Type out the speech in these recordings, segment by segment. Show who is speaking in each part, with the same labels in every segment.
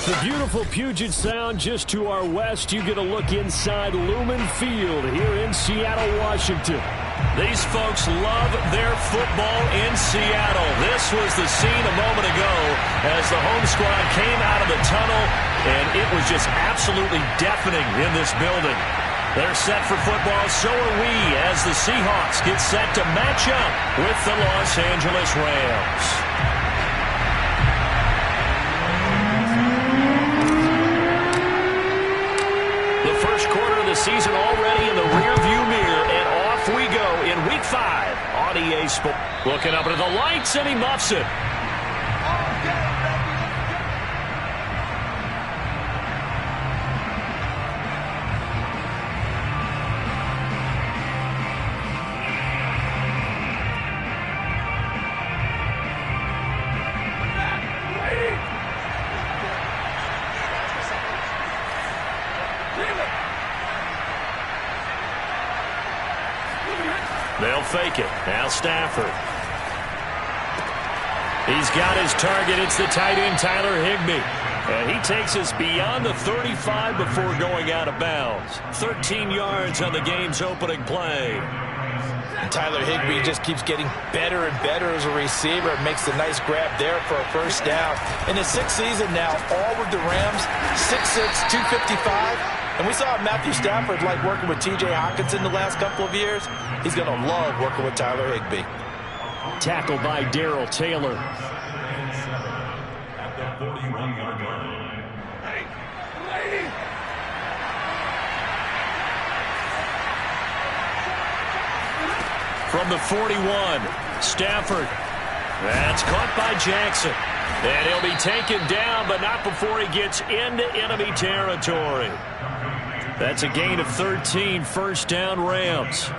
Speaker 1: With the beautiful Puget Sound just to our west, you get a look inside Lumen Field here in Seattle, Washington.
Speaker 2: These folks love their football in Seattle. This was the scene a moment ago as the home squad came out of the tunnel, and it was just absolutely deafening in this building. They're set for football, so are we, as the Seahawks get set to match up with the Los Angeles Rams. The first quarter of the season already in the rearview mirror, and off we go in Week 5 on EA Sports. Looking up into the lights, and he muffs it. They'll fake it. Now Stafford. He's got his target. It's the tight end, Tyler Higbee. And he takes us beyond the 35 before going out of bounds. 13 yards on the game's opening play.
Speaker 3: And Tyler Higbee just keeps getting better and better as a receiver. Makes a nice grab there for a first down. In his 6th season now, all with the Rams, 6'6", 255. And we saw Matthew Stafford like working with T.J. Hockenson the last couple of years. He's going to love working with Tyler Higbee.
Speaker 1: Tackled by Darrell Taylor.
Speaker 4: At the 41-yard line.
Speaker 2: From the 41, Stafford. That's caught by Jackson. And he'll be taken down, but not before he gets into enemy territory. That's a gain of 13, first down Rams.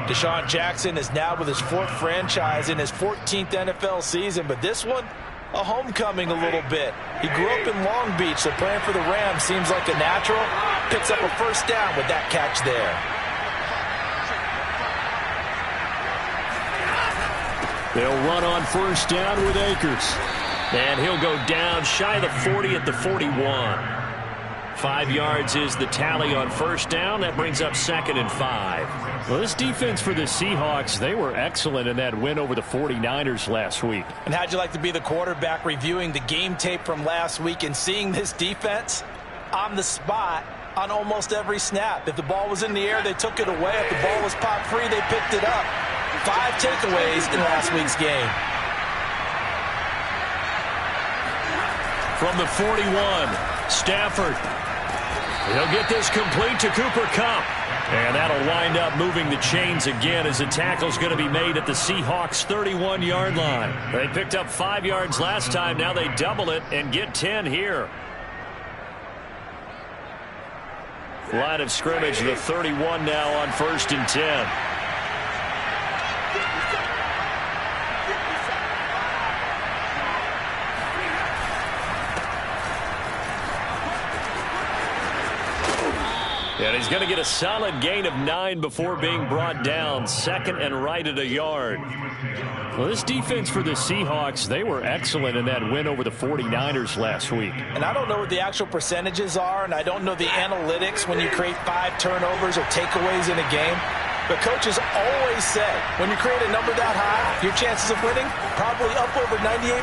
Speaker 3: Deshaun Jackson is now with his 4th franchise in his 14th NFL season, but this one, a homecoming a little bit. He grew up in Long Beach, so playing for the Rams seems like a natural. Picks up a first down with that catch there.
Speaker 1: They'll run on first down with Akers.
Speaker 2: And he'll go down shy of the 40 at the 41. 5 yards is the tally on first down. That brings up 2nd and 5.
Speaker 1: Well, this defense for the Seahawks, they were excellent in that win over the 49ers last week.
Speaker 3: And how'd you like to be the quarterback reviewing the game tape from last week and seeing this defense on the spot on almost every snap? If the ball was in the air, they took it away. If the ball was popped free, they picked it up. 5 takeaways in last week's game.
Speaker 2: From the 41, Stafford. He'll get this complete to Cooper Kupp. And that'll wind up moving the chains again as the tackle's going to be made at the Seahawks' 31-yard line. They picked up 5 yards last time. Now they double it and get 10 here. Line of scrimmage, the 31 now on 1st and 10. And he's going to get a solid gain of 9 before being brought down. 2nd and right at a yard.
Speaker 1: Well, this defense for the Seahawks, they were excellent in that win over the 49ers last week.
Speaker 3: And I don't know what the actual percentages are, and I don't know the analytics when you create 5 turnovers or takeaways in a game. But coaches always say, when you create a number that high, your chances of winning probably up over 98%.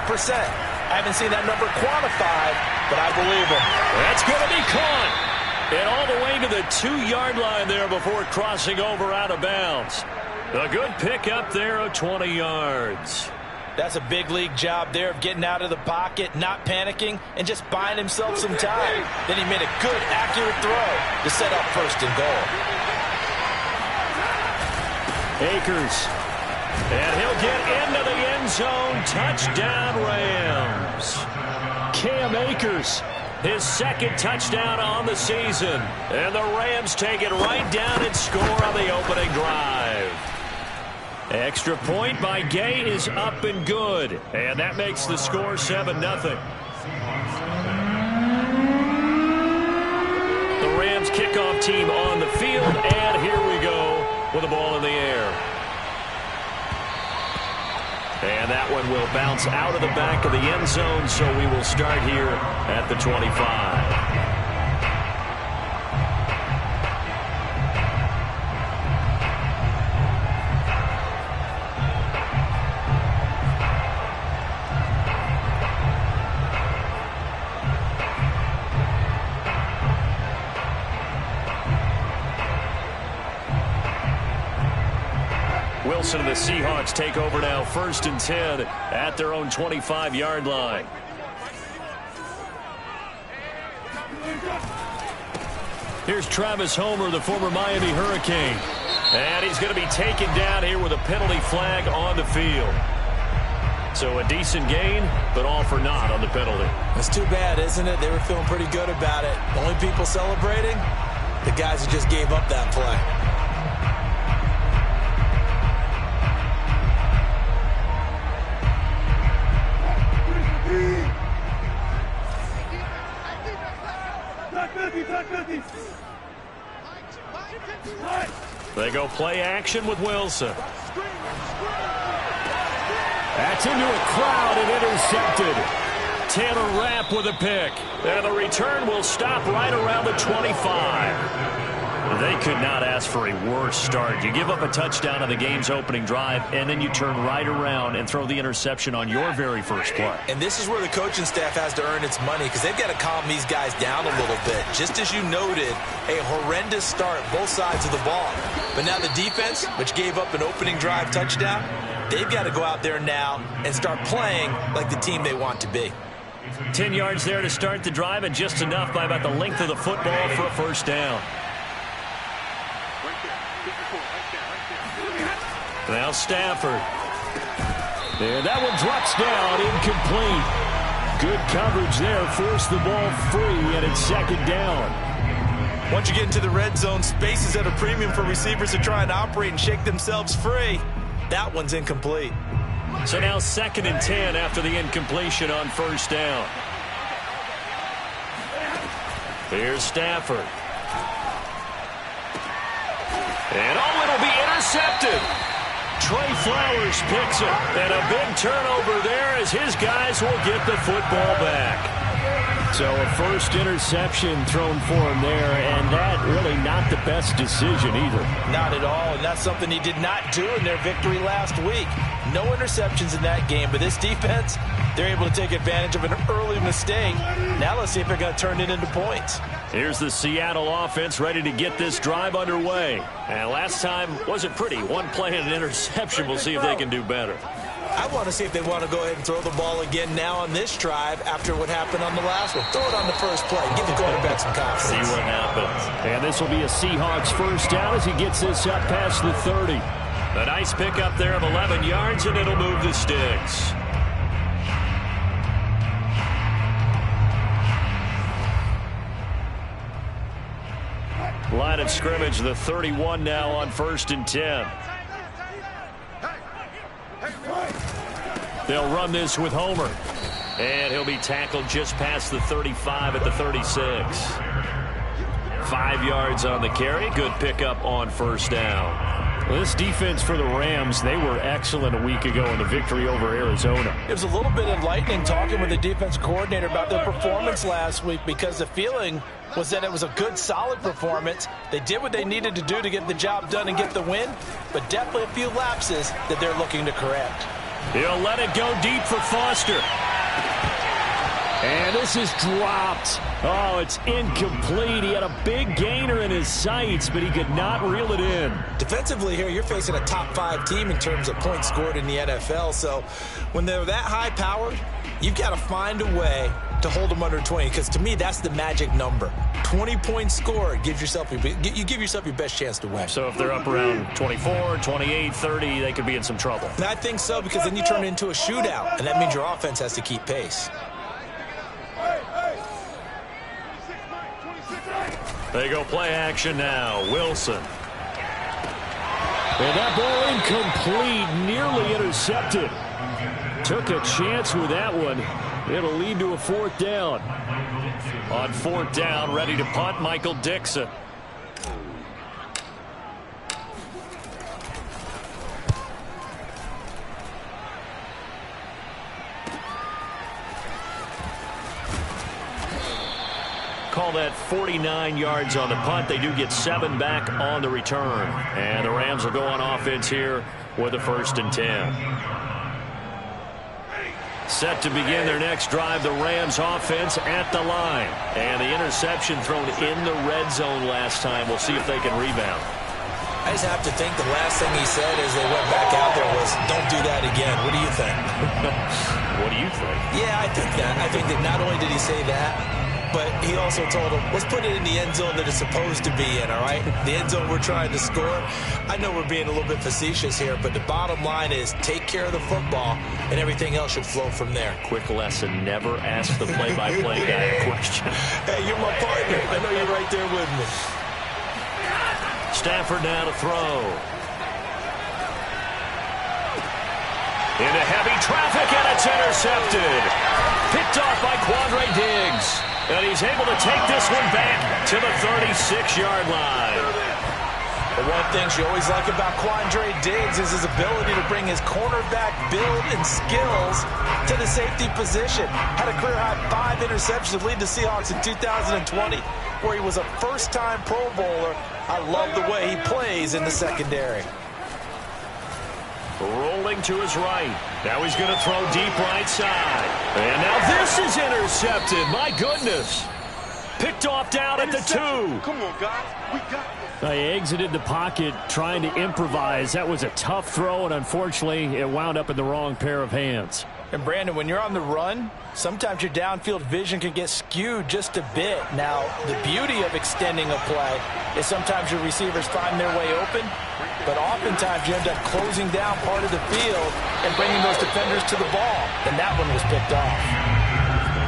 Speaker 3: I haven't seen that number quantified, but I believe him.
Speaker 2: That's going to be caught. And all the way to the 2-yard line there before crossing over out of bounds. A good pick up there of 20 yards.
Speaker 3: That's a big league job there of getting out of the pocket, not panicking, and just buying himself some time. Then he made a good, accurate throw to set up 1st and goal.
Speaker 1: Akers.
Speaker 2: And he'll get into the end zone. Touchdown, Rams.
Speaker 1: Cam Akers.
Speaker 2: His 2nd touchdown on the season. And the Rams take it right down and score on the opening drive. Extra point by Gay is up and good. And that makes the score 7-0. The Rams kickoff team on the field. And here we go with the ball in the air. And that one will bounce out of the back of the end zone, so we will start here at the 25. Wilson and the Seahawks take over now, 1st and 10 at their own 25-yard line. Here's Travis Homer, the former Miami Hurricane. And he's going to be taken down here with a penalty flag on the field. So a decent gain, but all for naught on the penalty.
Speaker 3: It's too bad, isn't it? They were feeling pretty good about it. Only people celebrating, the guys who just gave up that play.
Speaker 2: They go play action with Wilson.
Speaker 1: That's into a crowd and intercepted.
Speaker 2: Taylor Rapp with a pick. And the return will stop right around the 25. They could not ask for a worse start. You give up a touchdown on the game's opening drive, and then you turn right around and throw the interception on your very first play.
Speaker 3: And this is where the coaching staff has to earn its money, because they've got to calm these guys down a little bit. Just as you noted, a horrendous start, both sides of the ball. But now the defense, which gave up an opening drive touchdown, they've got to go out there now and start playing like the team they want to be.
Speaker 2: 10 yards there to start the drive, and just enough by about the length of the football for a first down. Now Stafford.
Speaker 1: And that one drops down, incomplete. Good coverage there, forced the ball free, and it's 2nd down.
Speaker 3: Once you get into the red zone, space is at a premium for receivers to try and operate and shake themselves free. That one's incomplete.
Speaker 2: So now 2nd and 10 after the incompletion on first down. Here's Stafford. And it'll be intercepted. Trey Flowers picks it, and a big turnover there as his guys will get the football back.
Speaker 1: So a first interception thrown for him there, and that really not the best decision either.
Speaker 3: Not at all, and that's something he did not do in their victory last week. No interceptions in that game, but this defense, they're able to take advantage of an early mistake. Now let's see if they're going to turn it into points.
Speaker 2: Here's the Seattle offense ready to get this drive underway. And last time wasn't pretty. One play and an interception. We'll see if they can do better.
Speaker 3: I want to see if they want to go ahead and throw the ball again now on this drive after what happened on the last one. Throw it on the first play. Give the quarterback some confidence.
Speaker 2: See what happens.
Speaker 1: And this will be a Seahawks first down as he gets this up past the 30.
Speaker 2: A nice pickup there of 11 yards, and it'll move the sticks. Line of scrimmage, the 31 now on 1st and 10. They'll run this with Homer. And he'll be tackled just past the 35 at the 36. 5 yards on the carry. Good pickup on first down.
Speaker 1: Well, this defense for the Rams, they were excellent a week ago in the victory over Arizona.
Speaker 3: It was a little bit enlightening talking with the defensive coordinator about their performance last week, because the feeling was that it was a good, solid performance. They did what they needed to do to get the job done and get the win, but definitely a few lapses that they're looking to correct.
Speaker 2: He'll let it go deep for Foster.
Speaker 1: And this is dropped. Oh, it's incomplete. He had a big gainer in his sights, but he could not reel it in.
Speaker 3: Defensively here, you're facing a top-5 team in terms of points scored in the NFL. So when they're that high-powered, you've got to find a way to hold them under 20, because to me, that's the magic number. 20 points scored, you give yourself your best chance to win.
Speaker 2: So if they're up around 24, 28, 30, they could be in some trouble.
Speaker 3: And I think so, because then you turn it into a shootout, and that means your offense has to keep pace.
Speaker 2: They go play action now. Wilson.
Speaker 1: And that ball incomplete, nearly intercepted. Took a chance with that one. It'll lead to a 4th down.
Speaker 2: On 4th down, ready to punt, Michael Dixon. that 49 yards on the punt. They do get 7 back on the return. And the Rams will go on offense here with a 1st and 10. Set to begin their next drive, the Rams offense at the line. And the interception thrown in the red zone last time. We'll see if they can rebound.
Speaker 3: I just have to think the last thing he said as they went back out there was, don't do that again. What do you think?
Speaker 2: What do you think?
Speaker 3: Yeah, I think that. I think that not only did he say that, but he also told them, let's put it in the end zone that it's supposed to be in, all right? The end zone we're trying to score. I know we're being a little bit facetious here, but the bottom line is take care of the football, and everything else should flow from there.
Speaker 2: Quick lesson, never ask the play-by-play guy a question.
Speaker 3: Hey, you're my partner. I know you're right there with me.
Speaker 2: Stafford now to throw. Into heavy traffic, and it's intercepted. Picked off by Quandre Diggs. And he's able to take this one back to the 36-yard line.
Speaker 3: The one thing you always like about Quandre Diggs is his ability to bring his cornerback build and skills to the safety position. Had a career-high 5 interceptions to lead the Seahawks in 2020, where he was a first-time Pro Bowler. I love the way he plays in the secondary.
Speaker 2: Rolling to his right. Now he's going to throw deep right side. And now this is intercepted. My goodness. Picked off down at the 2.
Speaker 5: Come on, guys. We got this.
Speaker 1: He exited the pocket trying to improvise. That was a tough throw, and unfortunately, it wound up in the wrong pair of hands.
Speaker 3: And, Brandon, when you're on the run, sometimes your downfield vision can get skewed just a bit. Now, the beauty of extending a play is sometimes your receivers find their way open, but oftentimes you end up closing down part of the field and bringing those defenders to the ball. And that one was picked off.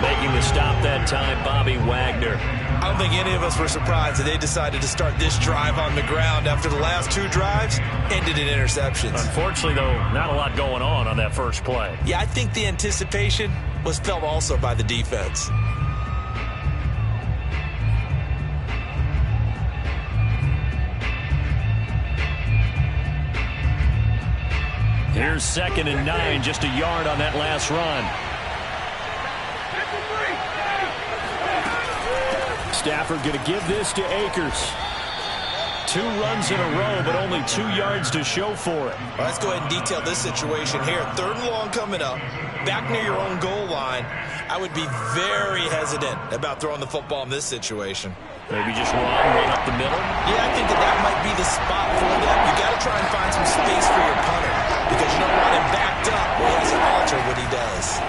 Speaker 2: Making the stop that time, Bobby Wagner.
Speaker 3: I don't think any of us were surprised that they decided to start this drive on the ground after the last 2 drives ended in interceptions.
Speaker 2: Unfortunately, though, not a lot going on that first play.
Speaker 3: Yeah, I think the anticipation was felt also by the defense.
Speaker 2: Here's 2nd and 9, just a yard on that last run.
Speaker 1: Stafford going to give this to Akers.
Speaker 2: 2 runs in a row, but only 2 yards to show for it.
Speaker 3: Well, let's go ahead and detail this situation here. 3rd and long coming up, back near your own goal line. I would be very hesitant about throwing the football in this situation.
Speaker 2: Maybe just run up the middle?
Speaker 3: Yeah, I think that might be the spot for them. You got to try and find some space for your punter because you don't want him backed up where he has to alter what he does.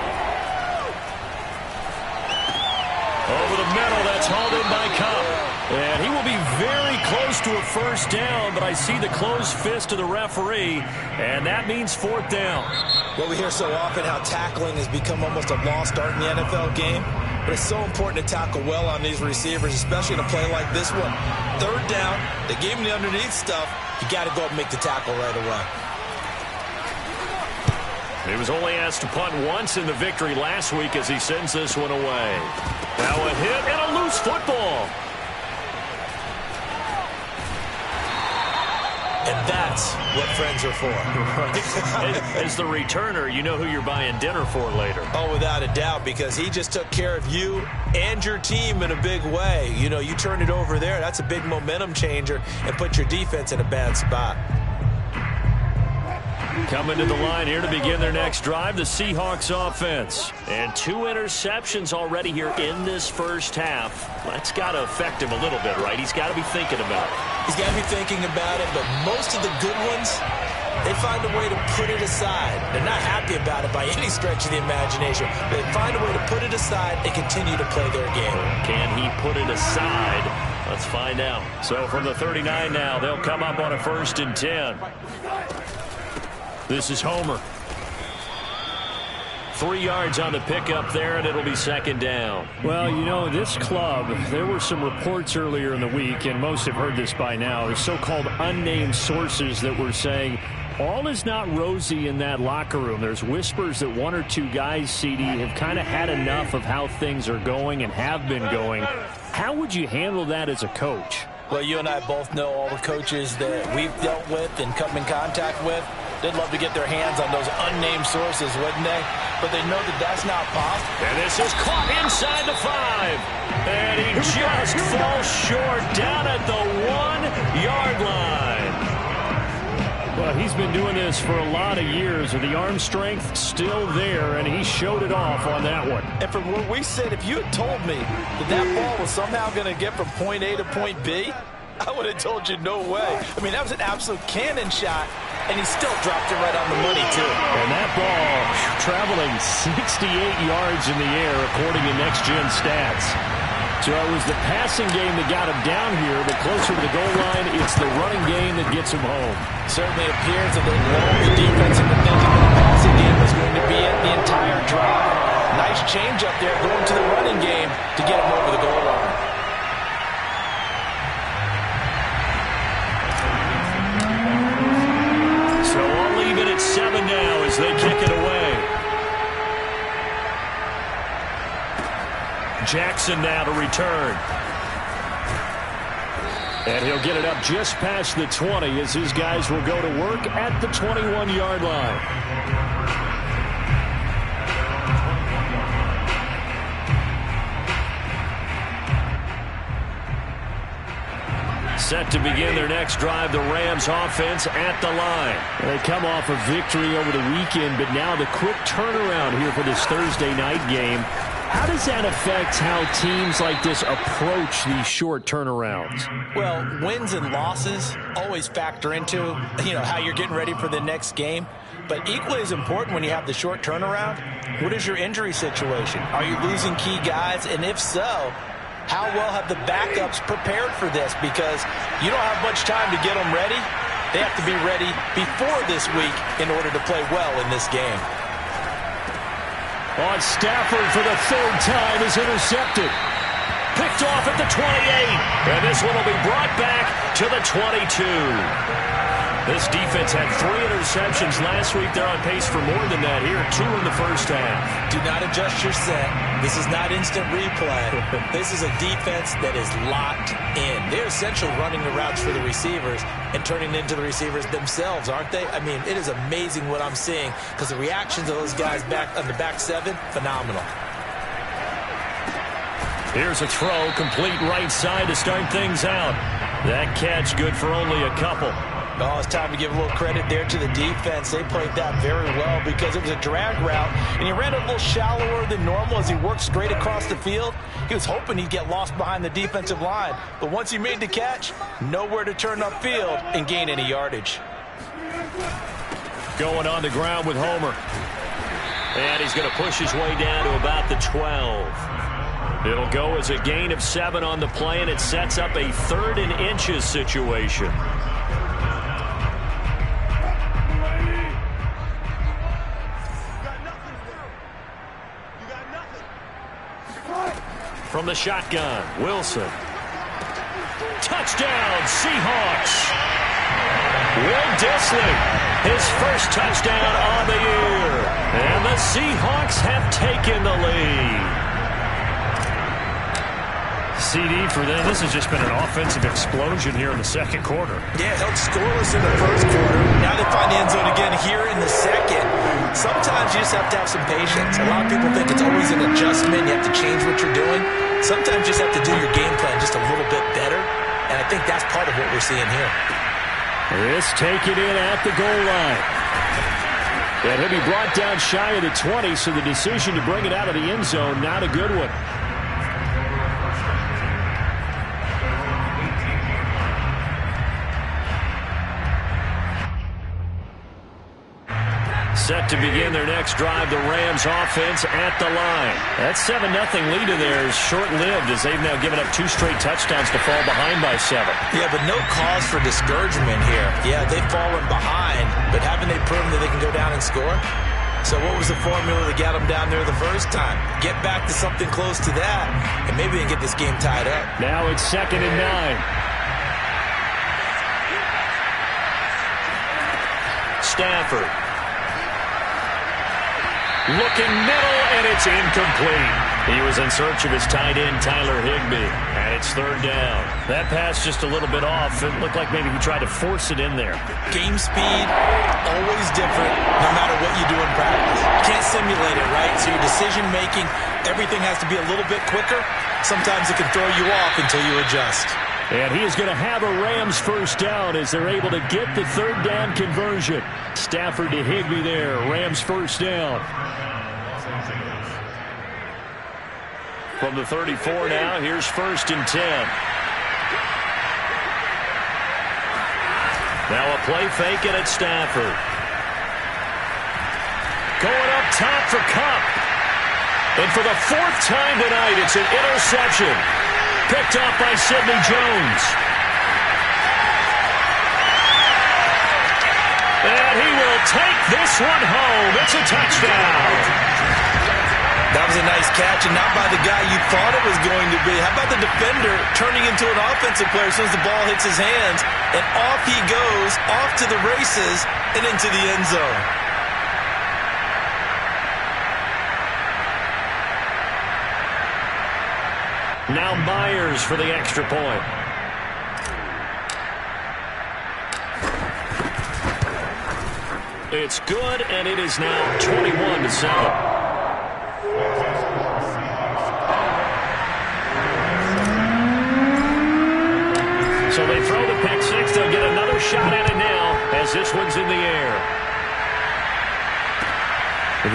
Speaker 2: Over the middle, that's hauled in by Cup. And he will be very close to a 1st down, but I see the closed fist of the referee, and that means 4th down.
Speaker 3: Well, we hear so often how tackling has become almost a lost art in the NFL game, but it's so important to tackle well on these receivers, especially in a play like this one. 3rd down, they gave him the underneath stuff. You got to go up and make the tackle right away.
Speaker 2: He was only asked to punt once in the victory last week as he sends this one away. Now a hit and a loose football.
Speaker 3: And that's what friends are for.
Speaker 2: As the returner, you know who you're buying dinner for later.
Speaker 3: Oh, without a doubt, because he just took care of you and your team in a big way. You know, you turn it over there, that's a big momentum changer and put your defense in a bad spot.
Speaker 2: Coming to the line here to begin their next drive, the Seahawks offense. And 2 interceptions already here in this first half. That's got to affect him a little bit, right? He's got to be thinking about it.
Speaker 3: He's got to be thinking about it, but most of the good ones, they find a way to put it aside. They're not happy about it by any stretch of the imagination. They find a way to put it aside and continue to play their game.
Speaker 2: Can he put it aside? Let's find out. So from the 39 now, they'll come up on a 1st and 10. This is Homer. 3 yards on the pickup there, and it'll be 2nd down.
Speaker 1: Well, you know, this club, there were some reports earlier in the week, and most have heard this by now, the so-called unnamed sources that were saying all is not rosy in that locker room. There's whispers that 1 or 2 guys, CD, have kind of had enough of how things are going and have been going. How would you handle that as a coach?
Speaker 3: Well, you and I both know all the coaches that we've dealt with and come in contact with. They'd love to get their hands on those unnamed sources, wouldn't they? But they know that that's not possible.
Speaker 2: And this is caught inside the 5. And he just falls short down at the 1-yard line.
Speaker 1: Well, he's been doing this for a lot of years, and the arm strength still there, and he showed it off on that one.
Speaker 3: And from where we sit, if you had told me that that ball was somehow going to get from point A to point B, I would have told you no way. I mean, that was an absolute cannon shot, and he still dropped it right on the money, too.
Speaker 1: And that ball traveling 68 yards in the air, according to Next Gen Stats. So it was the passing game that got him down here, but closer to the goal line, it's the running game that gets him home.
Speaker 3: Certainly appears that they lulled the defense into thinking that the passing game was going to be it the entire drive. Nice change up there going to the running game to get him over the goal line.
Speaker 2: So I'll leave it at 7 now as they kick it away. Jackson now to return.
Speaker 1: And he'll get it up just past the 20 as his guys will go to work at the 21-yard line.
Speaker 2: Set to begin their next drive, the Rams offense at the line.
Speaker 1: They come off a victory over the weekend, but now the quick turnaround here for this Thursday night game. How does that affect how teams like this approach these short turnarounds?
Speaker 3: Well, wins and losses always factor into, how you're getting ready for the next game. But equally as important when you have the short turnaround, what is your injury situation? Are you losing key guys? And if so, how well have the backups prepared for this? Because you don't have much time to get them ready. They have to be ready before this week in order to play well in this game.
Speaker 1: On Stafford for the third time is intercepted.
Speaker 2: Picked off at the 28. And this one will be brought back to the 22. This defense had 3 interceptions last week. They're on pace for more than that here. 2 in the first half.
Speaker 3: Do not adjust your set. This is not instant replay. This is a defense that is locked in. They're essentially running the routes for the receivers and turning into the receivers themselves, aren't they? I mean, it is amazing what I'm seeing because the reactions of those guys back on the back 7, phenomenal.
Speaker 2: Here's a throw, complete right side to start things out. That catch good for only a couple.
Speaker 3: Oh, it's time to give a little credit there to the defense. They played that very well because it was a drag route, and he ran it a little shallower than normal as he worked straight across the field. He was hoping he'd get lost behind the defensive line, but once he made the catch, nowhere to turn upfield and gain any yardage.
Speaker 2: Going on the ground with Homer. And he's going to push his way down to about the 12. It'll go as a gain of 7 on the play, and it sets up a 3rd and inches situation. From the shotgun, Wilson. Touchdown, Seahawks. Will Dissly, his first touchdown on the year. And the Seahawks have taken the lead.
Speaker 1: CD for them. This has just been an offensive explosion here in the second quarter.
Speaker 3: Yeah, held scoreless in the first quarter. Now they find the end zone again here in the second. Sometimes you just have to have some patience. A lot of people think it's always an adjustment. You have to change what you're doing. Sometimes you just have to do your game plan just a little bit better. And I think that's part of what we're seeing here.
Speaker 1: This taken in at the goal line. And he'll be brought down shy of the 20, so the decision to bring it out of the end zone, not a good one.
Speaker 2: Set to begin their next drive, the Rams offense at the line.
Speaker 1: That 7-0 lead of theirs is short-lived as they've now given up 2 straight touchdowns to fall behind by 7.
Speaker 3: Yeah, but no cause for discouragement here. Yeah, they've fallen behind, but haven't they proven that they can go down and score? So what was the formula that got them down there the first time? Get back to something close to that, and maybe they can get this game tied up.
Speaker 1: Now it's 2nd and 9.
Speaker 2: Stafford. Looking middle, and it's incomplete.
Speaker 1: He was in search of his tight end, Tyler Higbee, and it's third down. That pass just a little bit off. It looked like maybe he tried to force it in there.
Speaker 3: Game speed, always different, no matter what you do in practice. You can't simulate it, right? So your decision-making, everything has to be a little bit quicker. Sometimes it can throw you off until you adjust.
Speaker 1: And he is going to have a Rams first down as they're able to get the third down conversion. Stafford to Higbee there. Rams first down. From the 34 now, here's 1st and 10. Now a play fake it at Stafford. Going up top for Kupp. And for the 4th time tonight, it's an interception. Picked off by Sidney Jones. And he will take this one home. It's a touchdown.
Speaker 3: That was a nice catch, and not by the guy you thought it was going to be. How about the defender turning into an offensive player as soon as the ball hits his hands, and off he goes, off to the races, and into the end zone.
Speaker 1: Now Myers for the extra point. It's good, and it is now 21-7. So they throw the pick six. They'll get another shot at it now as this one's in the air.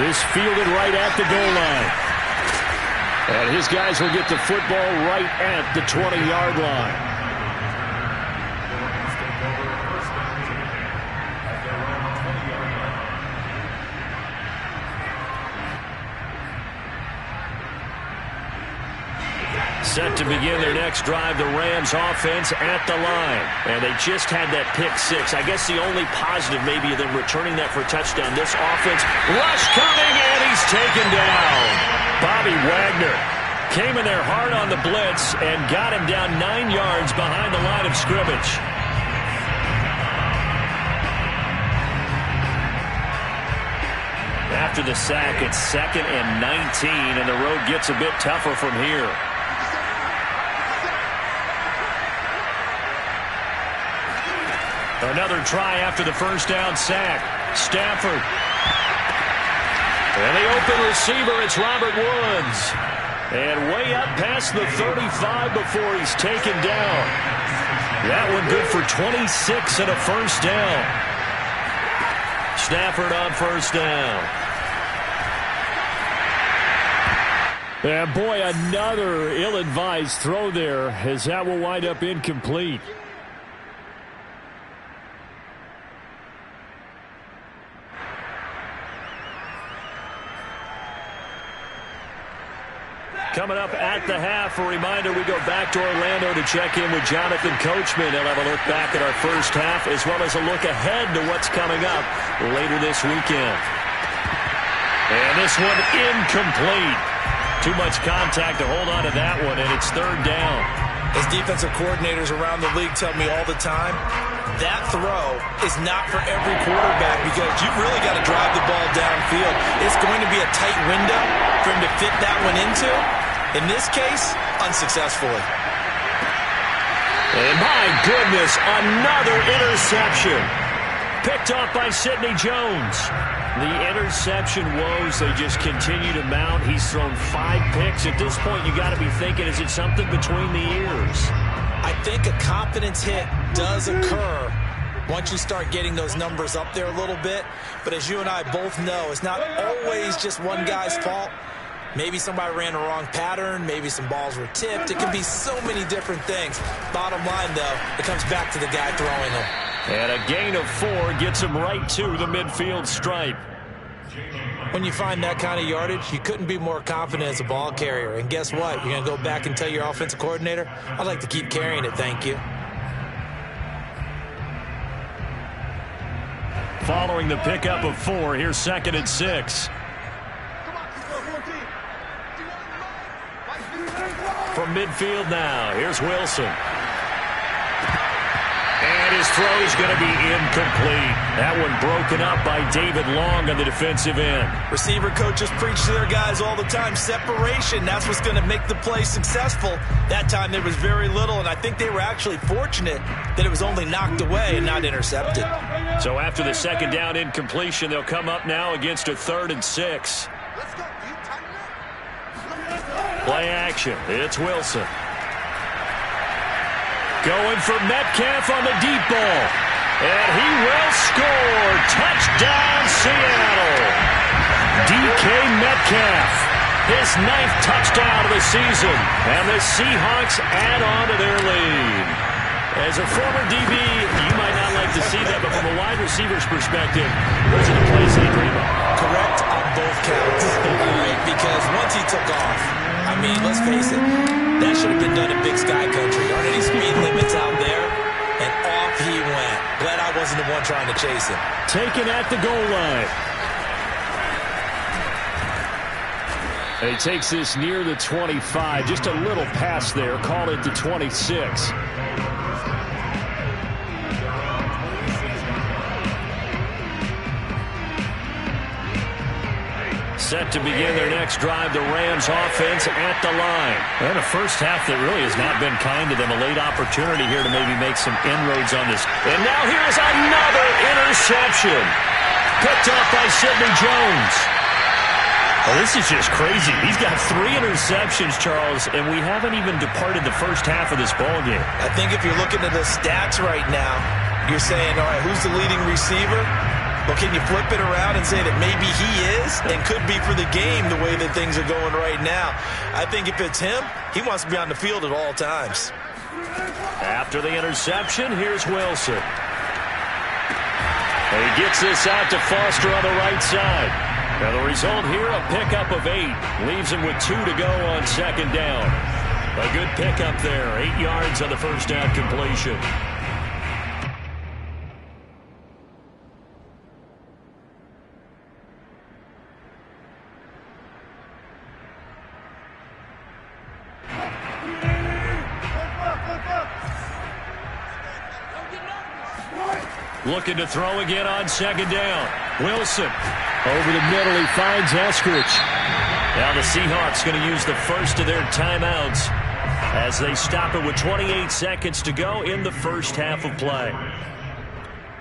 Speaker 1: This fielded right at the goal line. And his guys will get the football right at the 20-yard line. Set to begin their next drive, the Rams offense at the line. And they just had that pick six. I guess the only positive maybe of them returning that for a touchdown. This offense, rush coming, and he's taken down. Bobby Wagner came in there hard on the blitz and got him down 9 yards behind the line of scrimmage. After the sack, it's 2nd and 19, and the road gets a bit tougher from here. Another try after the first down sack. Stafford. And the open receiver, it's Robert Woods. And way up past the 35 before he's taken down. That one good for 26 and a first down. Stafford on first down. And boy, another ill-advised throw there as that will wind up incomplete. Coming up at the half, a reminder, we go back to Orlando to check in with Jonathan Coachman. He'll have a look back at our first half as well as a look ahead to what's coming up later this weekend. And this one incomplete. Too much contact to hold on to that one, and it's third down.
Speaker 3: As defensive coordinators around the league tell me all the time, that throw is not for every quarterback because you've really got to drive the ball downfield. It's going to be a tight window for him to fit that one into. In this case, unsuccessfully.
Speaker 1: And my goodness, another interception. Picked off by Sidney Jones. The interception woes, they just continue to mount. He's thrown 5 picks. At this point, you got to be thinking, is it something between the ears?
Speaker 3: I think a confidence hit does occur once you start getting those numbers up there a little bit. But as you and I both know, it's not always just one guy's fault. Maybe somebody ran the wrong pattern. Maybe some balls were tipped. It can be so many different things. Bottom line, though, it comes back to the guy throwing them.
Speaker 1: And a gain of 4 gets him right to the midfield stripe.
Speaker 3: When you find that kind of yardage, you couldn't be more confident as a ball carrier. And guess what? You're going to go back and tell your offensive coordinator, I'd like to keep carrying it, thank you.
Speaker 1: Following the pickup of 4, here's 2nd and 6. From midfield now, here's Wilson. And
Speaker 2: And his throw is going to be incomplete. That one broken up by David Long on the defensive end.
Speaker 3: Receiver coaches preach to their guys all the time. Separation, that's what's going to make the play successful. That time there was very little, and I think they were actually fortunate that it was only knocked away and not intercepted.
Speaker 2: So after the second down incompletion, they'll come up now against a 3rd and 6. Play action. It's Wilson. Going for Metcalf on the deep ball. And he will score. Touchdown, Seattle. DK Metcalf. His 9th touchdown of the season. And the Seahawks add on to their lead. As a former DB, you might not like to see that, but from a wide receiver's perspective, those are the plays they dream of.
Speaker 3: Correct on both counts. All right, because once he took off, I mean, let's face it, that should have been done in Big Sky Country. Aren't any speed limits out there? And off he went. Glad I wasn't the one trying to chase him.
Speaker 1: Taken at the goal line. And he takes this near the 25. Just a little pass there. Call it the 26. Set to begin their next drive, the Rams offense at the line.
Speaker 2: And a first half that really has not been kind to them. A late opportunity here to maybe make some inroads on this. And now here's another interception. Picked off by Sidney Jones.
Speaker 1: Well, this is just crazy. He's got 3 interceptions, Charles, and we haven't even departed the first half of this ball game.
Speaker 3: I think if you're looking at the stats right now, you're saying, all right, who's the leading receiver? Well, can you flip it around and say that maybe he is and could be for the game the way that things are going right now? I think if it's him, he wants to be on the field at all times.
Speaker 2: After the interception, here's Wilson. And he gets this out to Foster on the right side. Now the result here, a pickup of 8. Leaves him with 2 to go on second down. A good pickup there. 8 yards on the first down completion. Looking to throw again on second down. Wilson.
Speaker 1: Over the middle, he finds Eskridge.
Speaker 2: Now the Seahawks going to use the first of their timeouts as they stop it with 28 seconds to go in the first half of play.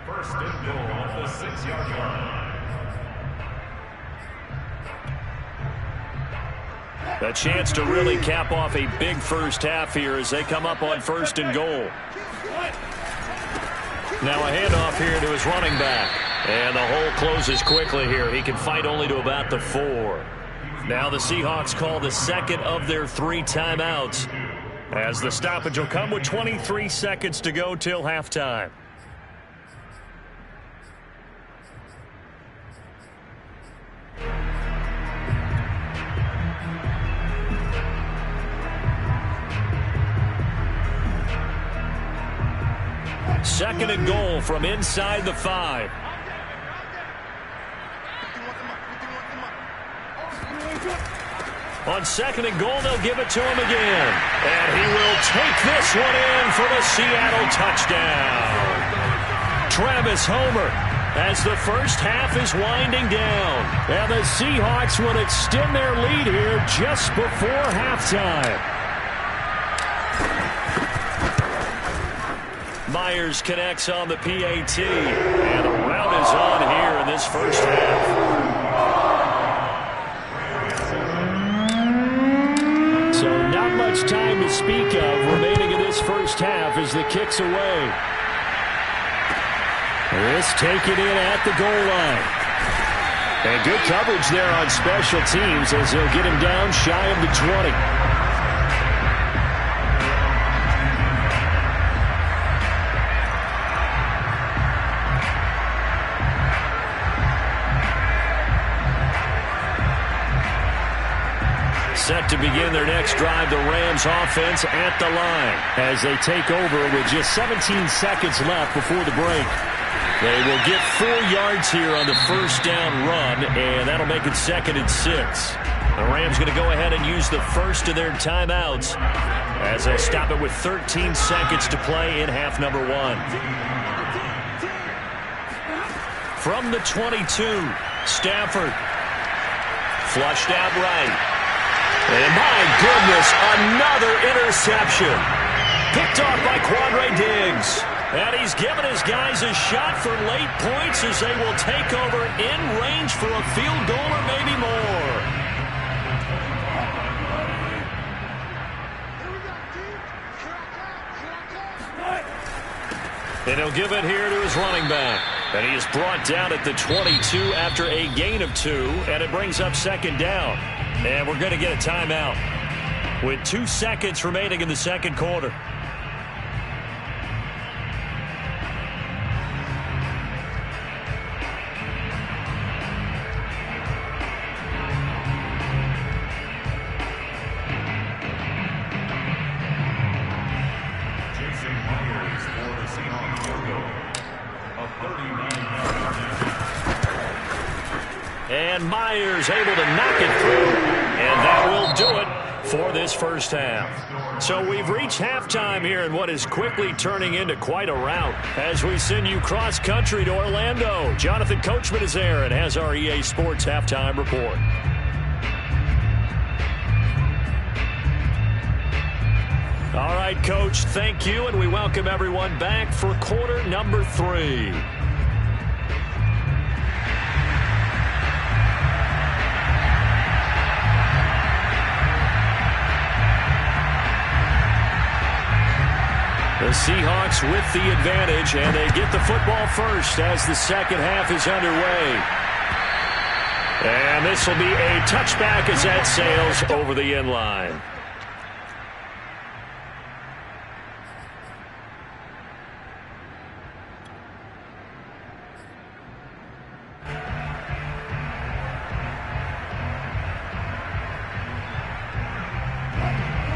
Speaker 4: First and goal on the 6-yard line.
Speaker 2: A chance to really cap off a big first half here as they come up on first and goal. Now a handoff here to his running back. And the hole closes quickly here. He can fight only to about the 4. Now the Seahawks call the second of their 3 timeouts as the stoppage will come with 23 seconds to go till halftime. Second and goal from inside the 5. On second and goal, they'll give it to him again. And he will take this one in for the Seattle touchdown. Travis Homer as the first half is winding down.
Speaker 1: And the Seahawks would extend their lead here just before halftime.
Speaker 2: Myers connects on the PAT. And the rout is on here in this first half.
Speaker 1: So not much time to speak of remaining in this first half as the kick's away. This taken in at the goal line. And good coverage there on special teams as they'll get him down shy of the 20.
Speaker 2: Set to begin their next drive, the Rams offense at the line
Speaker 1: as they take over with just 17 seconds left before the break.
Speaker 2: They will get 4 yards here on the first down run, and that'll make it 2nd and 6. The Rams going to go ahead and use the first of their timeouts as they stop it with 13 seconds to play in half number 1. from the 22. Stafford. Flushed out right. And my goodness, another interception. Picked off by Quandre Diggs. And he's given his guys a shot for late points as they will take over in range for a field goal or maybe more. And he'll give it here to his running back. And he is brought down at the 22 after a gain of 2. And it brings up second down. And we're going to get a timeout with 2 seconds remaining in the second quarter. And Myers able to knock it through, and that will do it for this first half. So we've reached halftime here in what is quickly turning into quite a rout as we send you cross-country to Orlando. Jonathan Coachman is there and has our EA Sports halftime report. All right, Coach, thank you, and we welcome everyone back for quarter number 3. The Seahawks with the advantage, and they get the football first as the second half is underway. And this will be a touchback as that sails over the end line.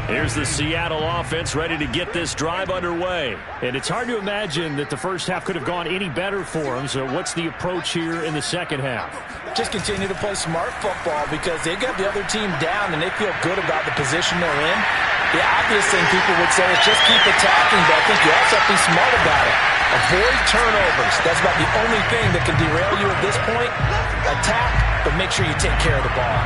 Speaker 2: Here's the Seattle offense ready to get this drive underway.
Speaker 1: And it's hard to imagine that the first half could have gone any better for them. So what's the approach here in the second half?
Speaker 3: Just continue to play smart football because they got the other team down and they feel good about the position they're in. The obvious thing people would say is just keep attacking, but I think you also have to be smart about it. Avoid turnovers. That's about the only thing that can derail you at this point. Attack, but make sure you take care of the ball.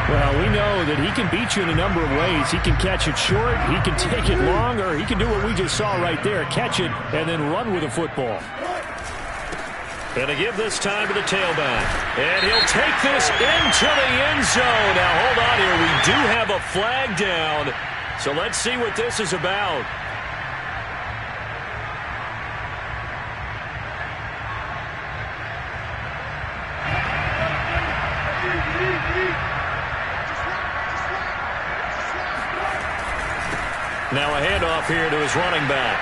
Speaker 1: Well, we know that he can beat you in a number of ways. He can catch it short, he can take it long, or he can do what we just saw right there, catch it and then run with the football.
Speaker 2: Going to give this time to the tailback. And he'll take this into the end zone. Now, hold on here. We do have a flag down. So let's see what this is about. Now a handoff here to his running back.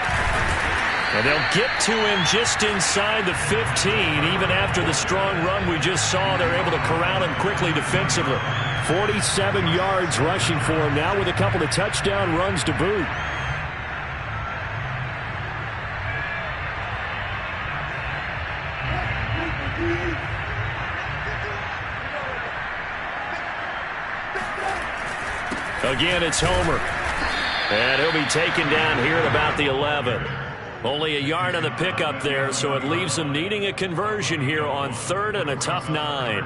Speaker 2: And they'll get to him just inside the 15. Even after the strong run we just saw, they're able to corral him quickly defensively.
Speaker 1: 47 yards rushing for him now with a couple of touchdown runs to boot.
Speaker 2: Again, it's Homer. And he'll be taken down here at about the 11. Only a yard on the pickup there, so it leaves them needing a conversion here on 3rd and a tough 9.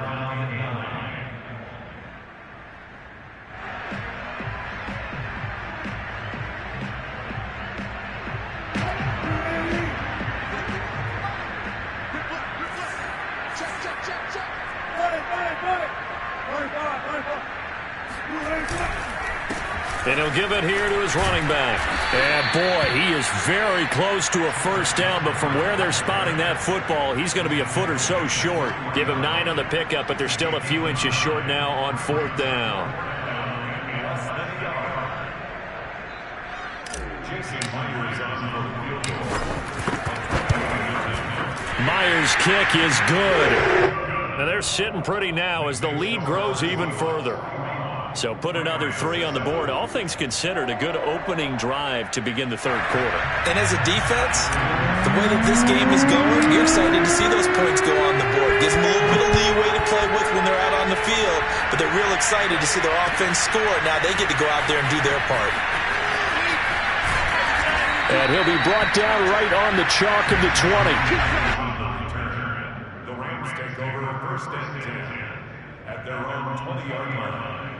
Speaker 2: And he'll give it here to his running back.
Speaker 1: And boy, he is very close to a first down, but from where they're spotting that football, he's going to be a foot or so short.
Speaker 2: Give him 9 on the pickup, but they're still a few inches short now on 4th down.
Speaker 1: Myers' kick is good. Now they're sitting pretty now as the lead grows even further.
Speaker 2: So put another 3 on the board. All things considered, a good opening drive to begin the 3rd quarter.
Speaker 3: And as a defense, the way that this game is going, you're excited to see those points go on the board. Gives them a little bit of leeway to play with when they're out on the field, but they're real excited to see their offense score. Now they get to go out there and do their part.
Speaker 1: And he'll be brought down right on the chalk of the 20.
Speaker 4: take over first and 10 at their own 20-yard line.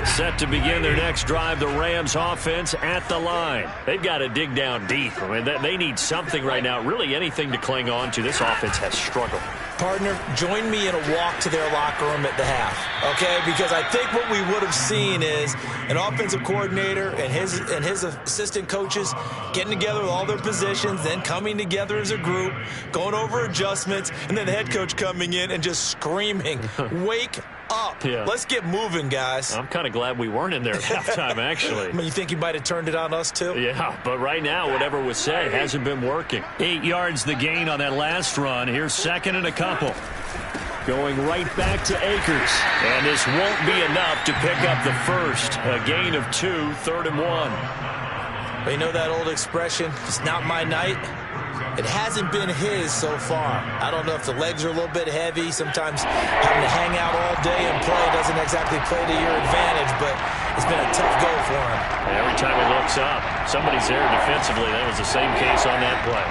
Speaker 1: Set to begin their next drive, the Rams offense at the line. They've got to dig down deep. I mean, they need something right now, really anything to cling on to. This offense has struggled.
Speaker 3: Partner, join me in a walk to their locker room at the half, okay? Because I think what we would have seen is an offensive coordinator and his assistant coaches getting together with all their positions, then coming together as a group, going over adjustments, and then the head coach coming in and just screaming, wake up. Yeah. Let's get moving, guys.
Speaker 1: I'm kind of glad we weren't in there at halftime, actually.
Speaker 3: I mean, you think he might have turned it on us, too?
Speaker 1: Yeah, but right now, whatever was said hasn't been working. 8 yards the gain on that last run. Here's second and a couple. Going right back to Akers. And this won't be enough to pick up the first. A gain of 2, 3rd and 1.
Speaker 3: Well, you know that old expression, it's not my night? It hasn't been his so far. I don't know if the legs are a little bit heavy. Sometimes having to hang out all day and play doesn't exactly play to your advantage, but it's been a tough go for him.
Speaker 1: Every time he looks up, somebody's there defensively. That was the same case on that play.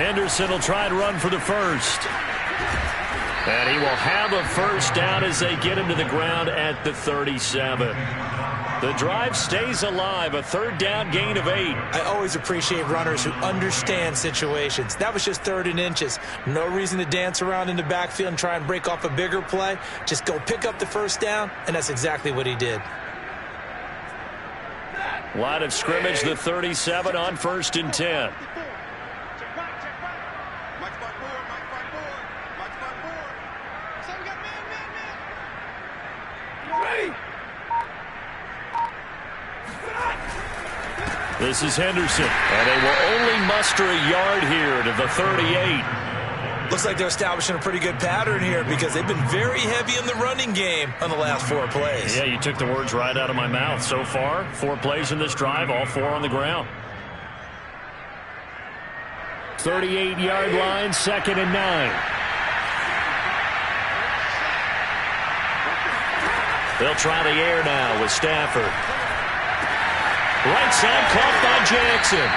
Speaker 1: Henderson will try to run for the first. And he will have a first down as they get him to the ground at the 37. The drive stays alive, a 3rd down gain of 8.
Speaker 3: I always appreciate runners who understand situations. That was just 3rd and inches. No reason to dance around in the backfield and try and break off a bigger play. Just go pick up the first down, and that's exactly what he did.
Speaker 1: Line of scrimmage, the 37 on 1st and 10. This is Henderson, and they will only muster a yard here to the 38.
Speaker 3: Looks like they're establishing a pretty good pattern here because they've been very heavy in the running game on the last 4 plays.
Speaker 1: Yeah, you took the words right out of my mouth. So far, 4 plays in this drive, all 4 on the ground. 38-yard line, 2nd and 9. They'll try the air now with Stafford. Right side caught by Jackson.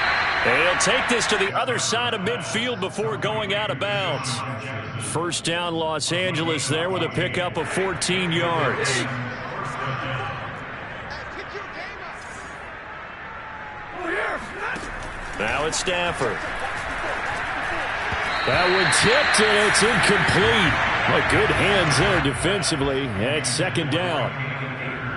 Speaker 1: They'll take this to the other side of midfield before going out of bounds. First down, Los Angeles there with a pickup of 14 yards. Now it's Stafford. That one tipped, and it's incomplete. Well, good hands there defensively. It's 2nd down.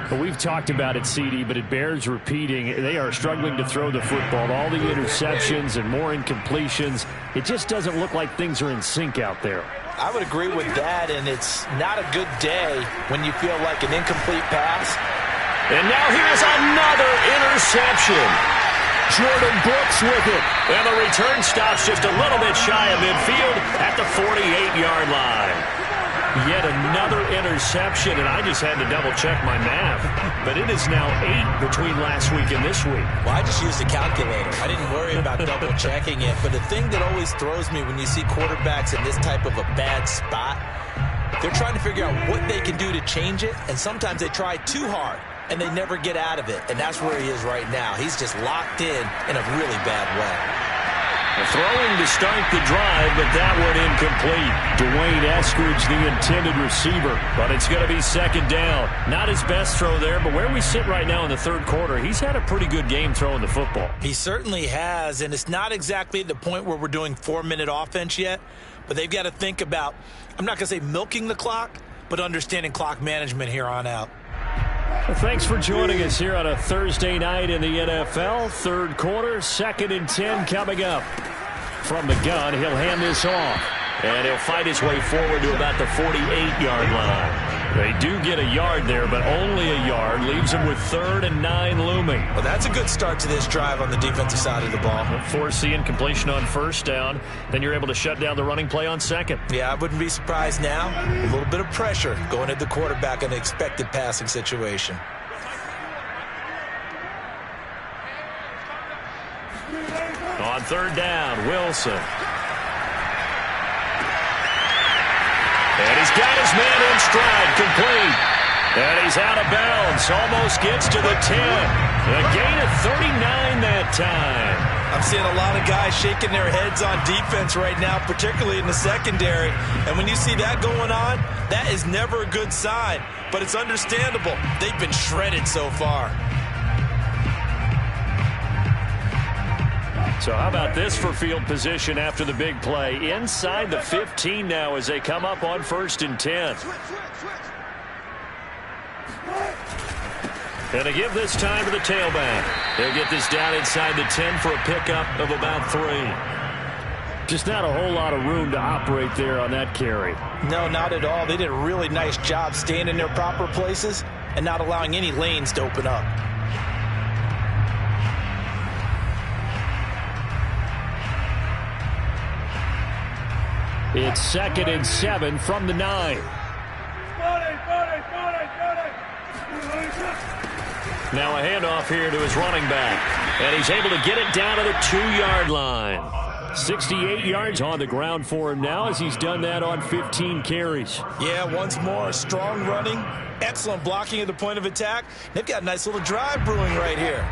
Speaker 1: Well, we've talked about it, CD, but it bears repeating. They are struggling to throw the football. All the interceptions and more incompletions. It just doesn't look like things are in sync out there.
Speaker 3: I would agree with that, and it's not a good day when you feel like an incomplete pass.
Speaker 1: And now here's another interception. Jordan Brooks with it. And the return stops just a little bit shy of midfield at the 48-yard line. Yet another interception, and I just had to double-check my math. But it is now 8 between last week and this week.
Speaker 3: Well, I just used a calculator. I didn't worry about double-checking it. But the thing that always throws me when you see quarterbacks in this type of a bad spot, they're trying to figure out what they can do to change it, and sometimes they try too hard, and they never get out of it. And that's where he is right now. He's just locked in a really bad way.
Speaker 1: Throwing to start the drive, but that one incomplete. Dwayne Eskridge, the intended receiver, but it's going to be 2nd down. Not his best throw there, but where we sit right now in the 3rd quarter, he's had a pretty good game throwing the football.
Speaker 3: He certainly has, and it's not exactly the point where we're doing 4-minute offense yet, but they've got to think about, I'm not going to say milking the clock, but understanding clock management here on out.
Speaker 1: Well, thanks for joining us here on a Thursday night in the NFL. 3rd quarter, 2nd and 10 coming up. From the gun, he'll hand this off. And he'll fight his way forward to about the 48-yard line. They do get a yard there, but only a yard. Leaves them with 3rd and 9 looming.
Speaker 3: Well, that's a good start to this drive on the defensive side of the ball.
Speaker 1: Force the incompletion on 1st down. Then you're able to shut down the running play on 2nd.
Speaker 3: Yeah, I wouldn't be surprised now. A little bit of pressure going at the quarterback in an expected passing situation.
Speaker 1: On 3rd down, Wilson. And he's got his man in stride, complete.
Speaker 2: And he's out of bounds. Almost gets to the 10. A gain of 39 that time.
Speaker 3: I'm seeing a lot of guys shaking their heads on defense right now, particularly in the secondary. And when you see that going on, that is never a good sign. But it's understandable. They've been shredded so far.
Speaker 2: So how about this for field position after the big play? Inside the 15 now as they come up on 1st and 10. And to give this time to the tailback. They'll get this down inside the 10 for a pickup of about 3.
Speaker 1: Just not a whole lot of room to operate there on that carry.
Speaker 3: No, not at all. They did a really nice job staying in their proper places and not allowing any lanes to open up.
Speaker 1: It's 2nd and 7 from the 9.
Speaker 2: Now a handoff here to his running back. And he's able to get it down to the 2-yard line.
Speaker 1: 68 yards on the ground for him now as he's done that on 15 carries.
Speaker 3: Yeah, once more, strong running, excellent blocking at the point of attack. They've got a nice little drive brewing right here.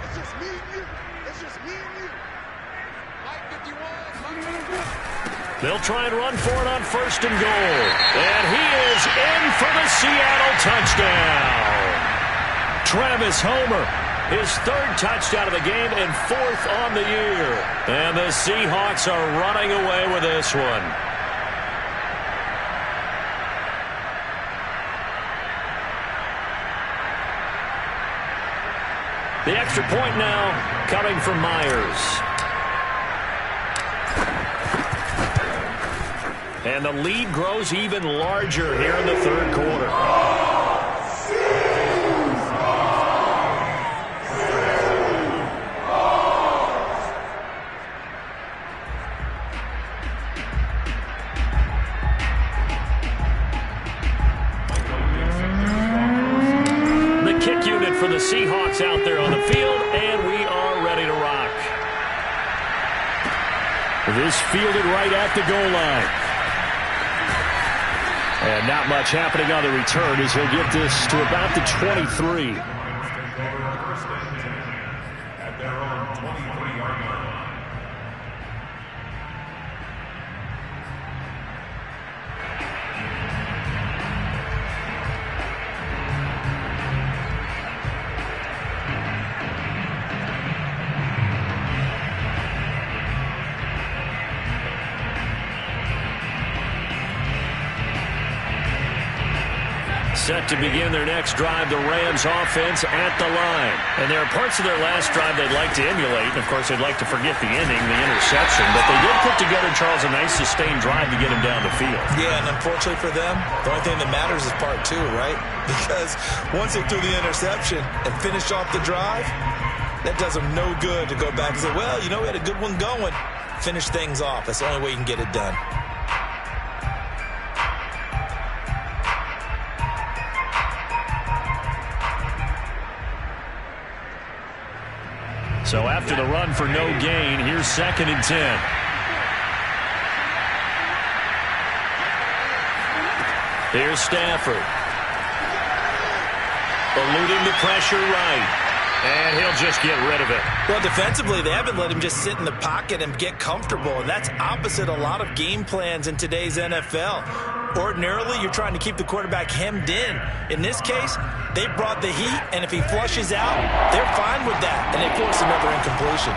Speaker 5: It's just me and you. It's just me and you. Mike 51.
Speaker 2: They'll try and run for it on 1st and goal. And he is in for the Seattle touchdown. Travis Homer, his 3rd touchdown of the game and 4th on the year. And the Seahawks are running away with this one. The extra point now coming from Myers. And the lead grows even larger here in the 3rd quarter. The kick unit for the Seahawks out there on the field, and we are ready to rock.
Speaker 1: This fielded right at the goal line. And not much happening on the return as he'll get this to about the 23.
Speaker 4: At their own 23-yard line.
Speaker 2: Set to begin their next drive, the Rams offense at the line. And there are parts of their last drive they'd like to emulate. And of course, they'd like to forget the ending, the interception. But they did put together, Charles, a nice sustained drive to get him down the field.
Speaker 3: Yeah, and unfortunately for them, the only thing that matters is part 2, right? Because once they threw the interception and finished off the drive, that does them no good to go back and say, well, you know, we had a good one going. Finish things off. That's the only way you can get it done.
Speaker 2: So after the run for no gain, here's 2nd and 10. Here's Stafford. Eluding the pressure right. And he'll just get rid of it.
Speaker 3: Well, defensively, they haven't let him just sit in the pocket and get comfortable. And that's opposite a lot of game plans in today's NFL. Ordinarily, you're trying to keep the quarterback hemmed in. In this case, they brought the heat, and if he flushes out, they're fine with that. And they force another incompletion.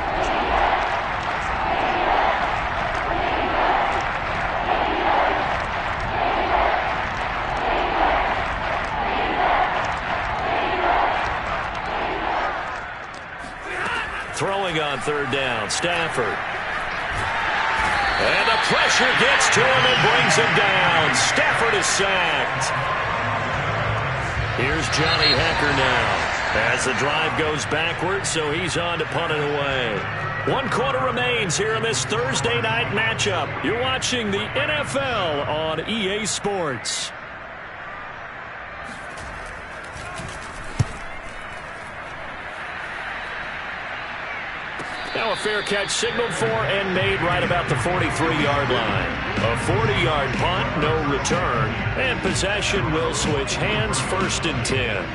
Speaker 2: Throwing on 3rd down, Stafford. And the pressure gets to him and brings him down. Stafford is sacked. Here's Johnny Hecker now as the drive goes backwards, so he's on to punt it away. 1 quarter remains here in this Thursday night matchup. You're watching the NFL on EA Sports. Now a fair catch signaled for and made right about the 43-yard line.
Speaker 1: A 40-yard punt, no return, and possession will switch hands, 1st and 10.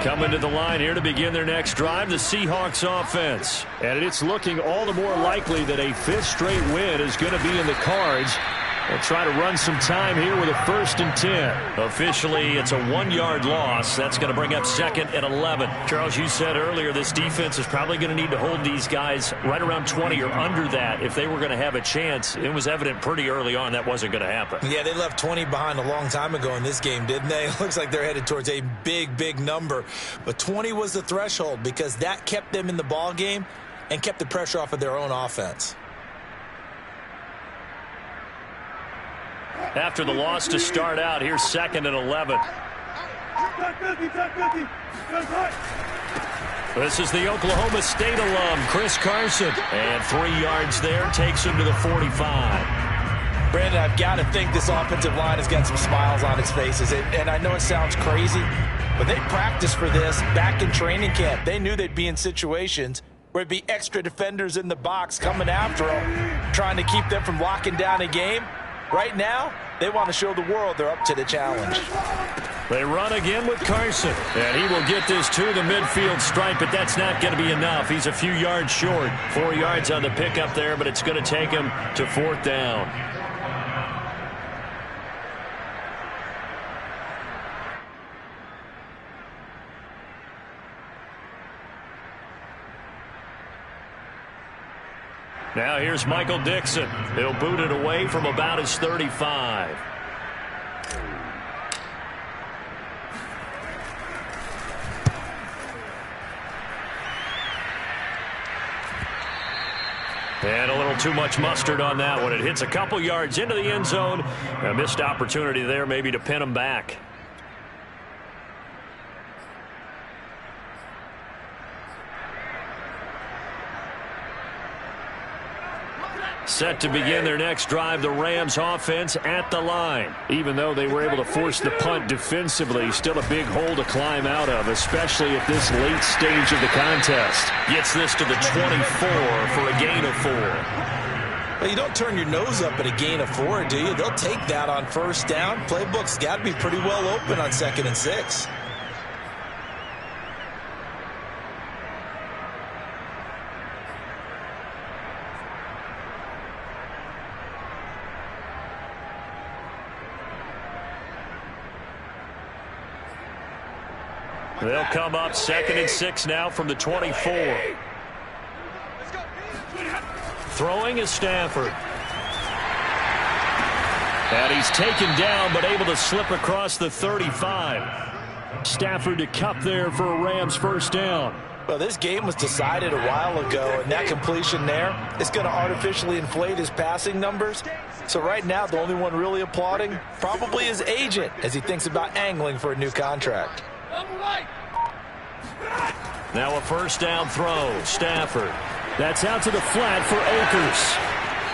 Speaker 1: Coming to the line here to begin their next drive, the Seahawks offense. And it's looking all the more likely that a 5th straight win is going to be in the cards. They'll try to run some time here with a 1st and 10. Officially, it's a 1-yard loss. That's going to bring up 2nd and 11. Charles, you said earlier this defense is probably going to need to hold these guys right around 20 or under that if they were going to have a chance. It was evident pretty early on that wasn't going to happen.
Speaker 3: Yeah, they left 20 behind a long time ago in this game, didn't they? It looks like they're headed towards a big number. But 20 was the threshold because that kept them in the ball game and kept the pressure off of their own offense.
Speaker 1: After the loss to start out, here's 2nd and 11. This is the Oklahoma State alum, Chris Carson. And 3 yards there, takes him to the 45.
Speaker 3: Brandon, I've got to think this offensive line has got some smiles on its faces. And I know it sounds crazy, but they practiced for this back in training camp. They knew they'd be in situations where it'd be extra defenders in the box coming after them, trying to keep them from locking down a game. Right now, they want to show the world they're up to the challenge.
Speaker 1: They run again with Carson, and he will get this to the midfield stripe, but that's not going to be enough. He's a few yards short. 4 yards on the pickup there, but it's going to take him to 4th down. Now here's Michael Dixon. He'll boot it away from about his 35. And a little too much mustard on that one. It hits a couple yards into the end zone. A missed opportunity there maybe to pin him back. Set to begin their next drive, the Rams offense at the line. Even though they were able to force the punt defensively, still a big hole to climb out of, especially at this late stage of the contest. Gets this to the 24 for a gain of 4.
Speaker 3: Well, you don't turn your nose up at a gain of 4, do you? They'll take that on 1st down. Playbook's got to be pretty well open on 2nd and 6.
Speaker 1: They'll come up 2nd and 6 now from the 24. Throwing is Stafford. And he's taken down but able to slip across the 35. Stafford to cup there for a Rams 1st down.
Speaker 3: Well, this game was decided a while ago, and that completion there is going to artificially inflate his passing numbers. So right now, the only one really applauding probably his agent as he thinks about angling for a new contract.
Speaker 1: Now a 1st down throw. Stafford. That's out to the flat for Akers.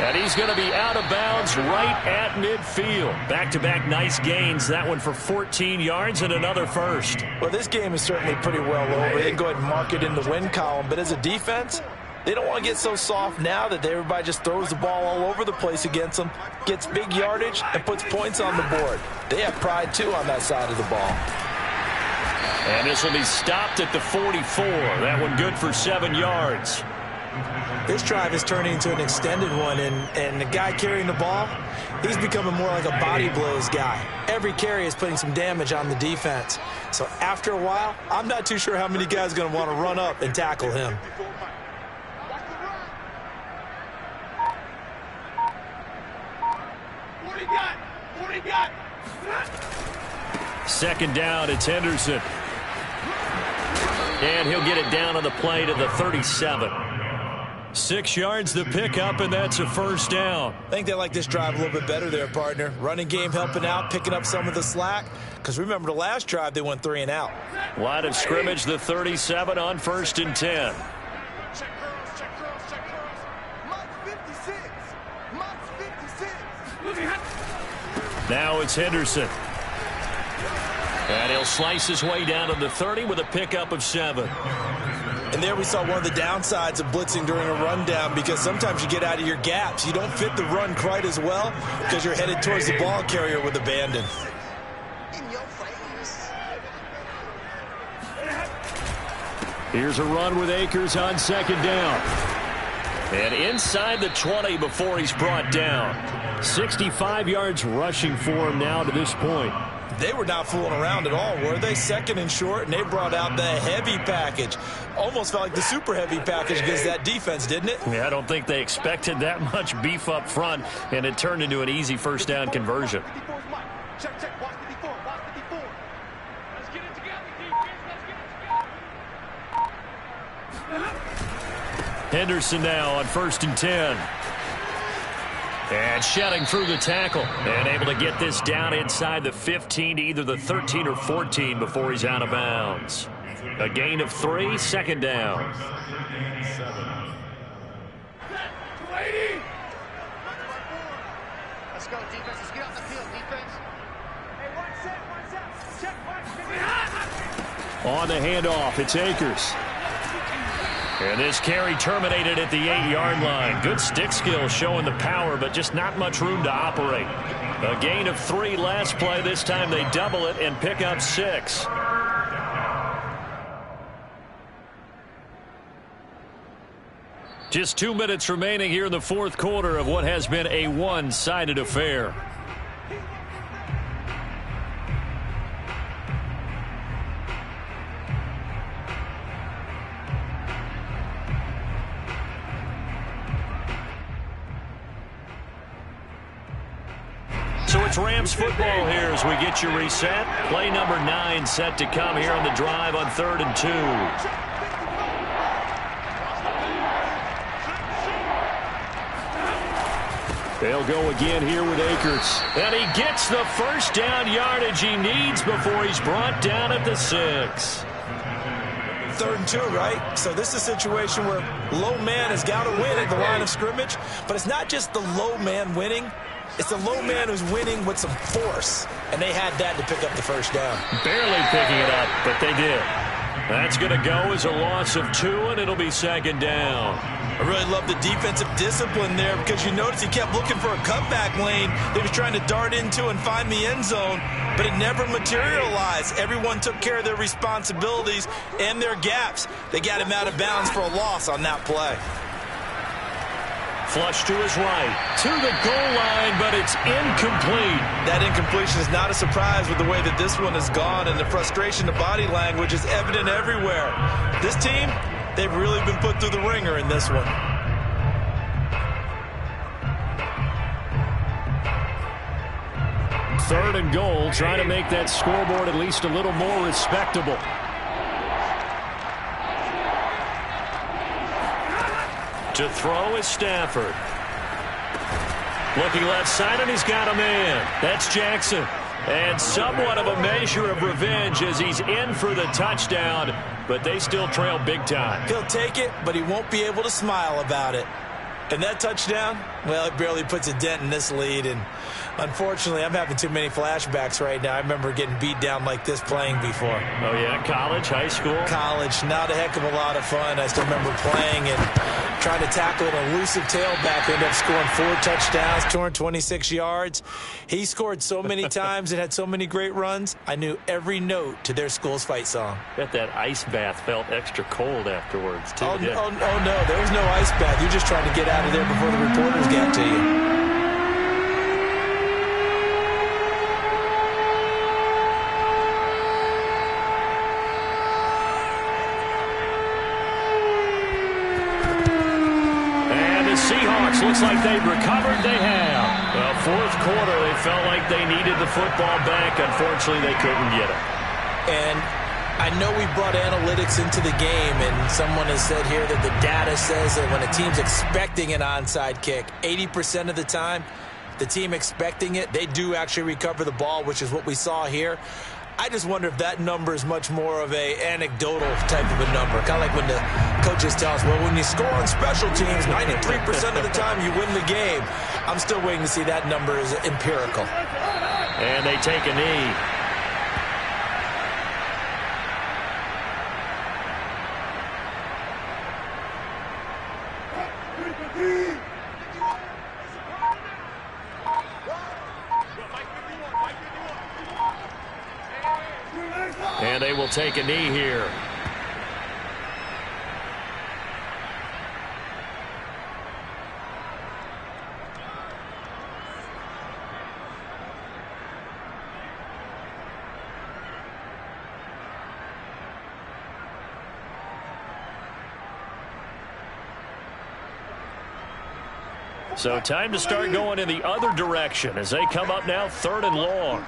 Speaker 1: And he's going to be out of bounds right at midfield. Back-to-back nice gains. That one for 14 yards and another 1st.
Speaker 3: Well, this game is certainly pretty well over. They can go ahead and mark it in the win column. But as a defense, they don't want to get so soft now that everybody just throws the ball all over the place against them, gets big yardage, and puts points on the board. They have pride, too, on that side of the ball.
Speaker 1: And this will be stopped at the 44. That one good for 7 yards.
Speaker 3: This drive is turning into an extended one, and the guy carrying the ball, he's becoming more like a body blows guy. Every carry is putting some damage on the defense. So after a while, I'm not too sure how many guys are going to want to run up and tackle him.
Speaker 5: What do you got?
Speaker 1: 2nd down, it's Henderson. And he'll get it down on the play to the 37. 6 yards the pickup, and that's a 1st down.
Speaker 3: I think they like this drive a little bit better there, partner. Running game helping out, picking up some of the slack. Because remember the last drive, they went 3 and out.
Speaker 1: Line of scrimmage, the 37 on 1st and 10.
Speaker 5: Check curls. Month 56.
Speaker 1: Now it's Henderson. And he'll slice his way down to the 30 with a pickup of 7.
Speaker 3: And there we saw one of the downsides of blitzing during a rundown, because sometimes you get out of your gaps. You don't fit the run quite as well because you're headed towards the ball carrier with abandon.
Speaker 1: Here's a run with Akers on second down.
Speaker 2: And inside the 20 before he's brought down.
Speaker 1: 65 yards rushing for him now to this point.
Speaker 3: They were not fooling around at all, were they? Second and short, and they brought out the heavy package. Almost felt like the super heavy package against that defense, didn't it?
Speaker 2: Yeah, I don't think they expected that much beef up front, and it turned into an easy first down conversion.
Speaker 1: Henderson now on 1st and 10.
Speaker 2: And shedding through the tackle. And able to get this down inside the 15 to either the 13 or 14 before he's out of bounds. A gain of 3, second down.
Speaker 5: Let's go, defense. Let's get off the field, defense. Hey, one set. Check.
Speaker 1: On the handoff, it's Akers.
Speaker 2: And this carry terminated at the 8-yard line. Good stick skill showing the power, but just not much room to operate. A gain of 3 last play. This time they double it and pick up 6.
Speaker 1: Just 2 minutes remaining here in the fourth quarter of what has been a one-sided affair.
Speaker 2: So it's Rams football here as we get you reset. Play number 9 set to come here on the drive on 3rd and 2.
Speaker 1: They'll go again here with Akers.
Speaker 2: And he gets the first down yardage he needs before he's brought down at the 6.
Speaker 3: 3rd and 2, right? So this is a situation where low man has got to win at the line of scrimmage. But it's not just the low man winning. It's the low man who's winning with some force. And they had that to pick up the first down.
Speaker 2: Barely picking it up, but they did. That's going to go as a loss of 2, and it'll be second down.
Speaker 3: I really love the defensive discipline there, because you notice he kept looking for a cutback lane that he was trying to dart into and find the end zone, but it never materialized. Everyone took care of their responsibilities and their gaps. They got him out of bounds for a loss on that play.
Speaker 2: Flush to his right, to the goal line, but it's incomplete.
Speaker 3: That incompletion is not a surprise with the way that this one has gone, and the frustration, the body language is evident everywhere. This team, they've really been put through the ringer in this one.
Speaker 1: Third and goal, trying to make that scoreboard at least a little more respectable.
Speaker 2: To throw is Stafford. Looking left side, and he's got a man. That's Jackson. And somewhat of a measure of revenge as he's in for the touchdown, but they still trail big time.
Speaker 3: He'll take it, but he won't be able to smile about it. And that touchdown, well, it barely puts a dent in this lead. And unfortunately, I'm having too many flashbacks right now. I remember getting beat down like this playing before.
Speaker 2: Oh, yeah? College, high school?
Speaker 3: College, not a heck of a lot of fun. I still remember playing and trying to tackle an elusive tailback. Ended up scoring 4 touchdowns, 226 yards. He scored so many times and had so many great runs. I knew every note to their school's fight song.
Speaker 2: Bet that ice bath felt extra cold afterwards, too.
Speaker 3: Oh, no, there was no ice bath. You're just trying to get out of there before the reporters get to you.
Speaker 2: Seahawks looks like they've recovered. They have. Well, fourth quarter, they felt like they needed the football back. Unfortunately, they couldn't get it.
Speaker 3: And I know we brought analytics into the game, and someone has said here that the data says that when a team's expecting an onside kick, 80% of the time, the team expecting it, they do actually recover the ball, which is what we saw here. I just wonder if that number is much more of a anecdotal type of a number. Kind of like when the coaches tell us, well, when you score on special teams, 93% of the time you win the game. I'm still waiting to see that number is empirical.
Speaker 2: And they take a knee.
Speaker 1: take a knee here. So time to start going in the other direction as they come up now 3rd and long.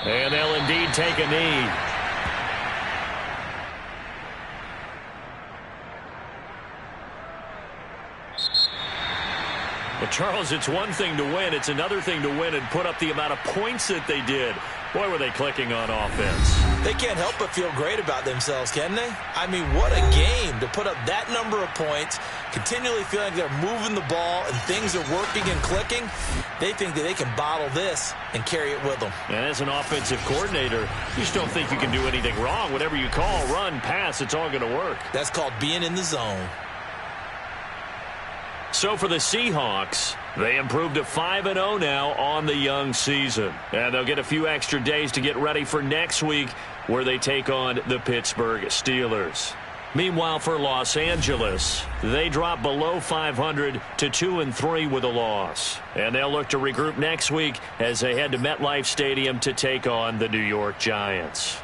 Speaker 1: And they'll indeed take a knee. Well, Charles, it's one thing to win. It's another thing to win and put up the amount of points that they did. Boy, were they clicking on offense.
Speaker 3: They can't help but feel great about themselves, can they? I mean, what a game to put up that number of points, continually feeling like they're moving the ball and things are working and clicking. They think that they can bottle this and carry it with them.
Speaker 1: And as an offensive coordinator, you just don't think you can do anything wrong. Whatever you call, run, pass, it's all going to work.
Speaker 3: That's called being in the zone.
Speaker 1: So for the Seahawks, they improved to 5-0 now on the young season. And they'll get a few extra days to get ready for next week where they take on the Pittsburgh Steelers. Meanwhile, for Los Angeles, they drop below 500 to 2-3 with a loss. And they'll look to regroup next week as they head to MetLife Stadium to take on the New York Giants.